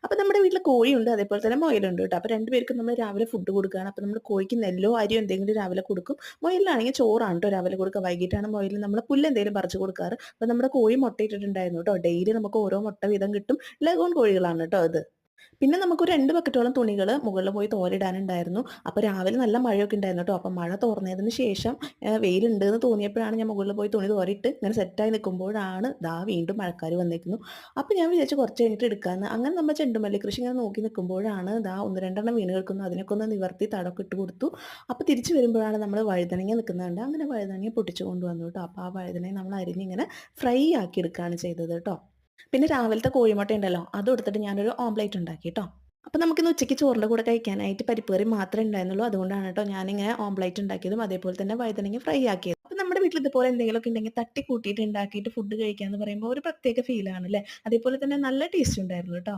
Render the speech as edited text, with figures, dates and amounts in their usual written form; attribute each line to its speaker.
Speaker 1: അപ്പോൾ നമ്മുടെ വീട്ടിൽ കോഴിയുണ്ട്, അതേപോലെ തന്നെ മുയലുണ്ട് കേട്ടോ. അപ്പോൾ 2 പേർക്കും നമ്മൾ രാവിലെ ഫുഡ് കൊടുക്കുകയാണ്. അപ്പോൾ നമ്മൾ കോഴിക്ക് നെല്ലോ അരിയോ എന്തെങ്കിലും രാവിലെ കൊടുക്കും. മുയലിനാണെങ്കിൽ ചോറാണ് കേട്ടോ രാവിലെ കൊടുക്കുക. വൈകിട്ടാണ് മുയലിന് നമ്മൾ പുല്ല് എന്തെങ്കിലും പറിച്ച് കൊടുക്കാറ്. അപ്പോൾ നമ്മുടെ കോഴി മുട്ടയിട്ടിട്ടുണ്ടായിരുന്നു കേട്ടോ. ഡെയിലി നമുക്ക് ഓരോ മുട്ട വീതം കിട്ടും. ലഗോൺ കോഴികളാണ് കേട്ടോ ഇത്. പിന്നെ നമുക്കൊരു 2 ബക്കറ്റോളം തുണികള് മുകളിൽ പോയി തോരിടാനുണ്ടായിരുന്നു. അപ്പോൾ രാവിലെ നല്ല മഴയൊക്കെ ഉണ്ടായിരുന്നു കേട്ടോ. അപ്പോൾ മഴ തോർന്നതിന് ശേഷം വെയിലുണ്ടെന്ന് തോന്നിയപ്പോഴാണ് ഞാൻ മുകളിൽ പോയി തുണി തോരിയിട്ട് ഇങ്ങനെ സെറ്റായി നിൽക്കുമ്പോഴാണ് ദാ വീണ്ടും മഴക്കാര് വന്നേക്കുന്നു. അപ്പോൾ ഞാൻ വിചാരിച്ചു കുറച്ച് കഴിഞ്ഞിട്ട് എടുക്കാമെന്ന്. അങ്ങനെ നമ്മൾ ചെണ്ടുമല്ലി കൃഷി ഇങ്ങനെ നോക്കി നിൽക്കുമ്പോഴാണ് ദാ 1, 2 എണ്ണം വീണ് കിടക്കുന്നു. അതിനൊക്കെ ഒന്ന് നിവർത്തി തടമൊക്കെ ഇട്ട് കൊടുത്തു. അപ്പോൾ തിരിച്ച് വരുമ്പോഴാണ് നമ്മൾ വഴുതനങ്ങ നിൽക്കുന്നത് കണ്ടത്. അങ്ങനെ വഴുതനങ്ങ പൊട്ടിച്ച് കൊണ്ടുവന്നു കേട്ടോ. അപ്പോൾ ആ വഴുതനങ്ങ നമ്മൾ അരിഞ്ഞിങ്ങനെ ഫ്രൈ ആക്കി എടുക്കുകയാണ് ചെയ്തത് കേട്ടോ. പിന്നെ രാവിലത്തെ കോഴിമുട്ട ഉണ്ടല്ലോ, അതും എടുത്തിട്ട് ഞാനൊരു ഓംലെറ്റ് ഉണ്ടാക്കി ട്ടോ. അപ്പൊ നമുക്കിന്ന് ഉച്ചയ്ക്ക് ചോറിന്റെ കൂടെ കഴിക്കാനായിട്ട് പരിപ്പ് കറി മാത്രമേ ഉണ്ടായിരുന്നുള്ളൂ. അതുകൊണ്ടാണ് ട്ടോ ഞാനിങ്ങനെ ഓംലെറ്റ് ഉണ്ടാക്കിയതും അതേപോലെ തന്നെ വഴുതനങ്ങ ഫ്രൈ ആക്കിയതും. അപ്പൊ നമ്മുടെ വീട്ടിൽ ഇതുപോലെ എന്തെങ്കിലുമൊക്കെ ഉണ്ടെങ്കിൽ തട്ടിക്കൂട്ടിയിട്ട് ഉണ്ടാക്കിയിട്ട് ഫുഡ് കഴിക്കാന്ന് പറയുമ്പോൾ ഒരു പ്രത്യേക ഫീലാണ് ല്ലേ. അതേപോലെ തന്നെ നല്ല ടേസ്റ്റ് ഉണ്ടായിരുന്നു ട്ടോ.